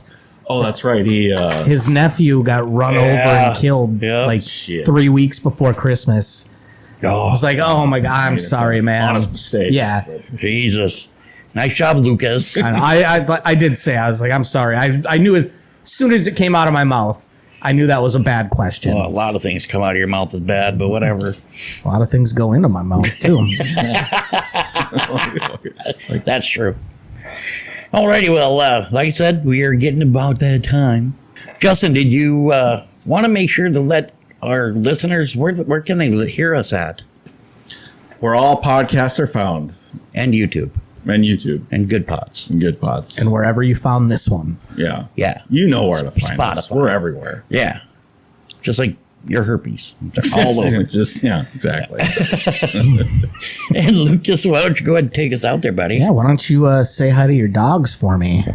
Oh, that's right. His nephew got run over and killed 3 weeks before Christmas. I was like, oh my God, I'm sorry, man. Honest mistake. Yeah. Jesus. Nice job, Lucas. I did say, I was like, I'm sorry. I knew as soon as it came out of my mouth, I knew that was a bad question. Well, a lot of things come out of your mouth is bad, but whatever. A lot of things go into my mouth, too. That's true. Alrighty, well, like I said, we are getting about that time. Justin, did you want to make sure to let our listeners, where can they hear us at? Where all podcasts are found. And YouTube. And YouTube. And Good Pods. And Good Pods. And wherever you found this one. Yeah. Yeah. You know where to find us. Spotify. We're everywhere. Yeah. Just like your herpes. All over. Exactly. And Lucas, why don't you go ahead and take us out there, buddy? Yeah, why don't you say hi to your dogs for me?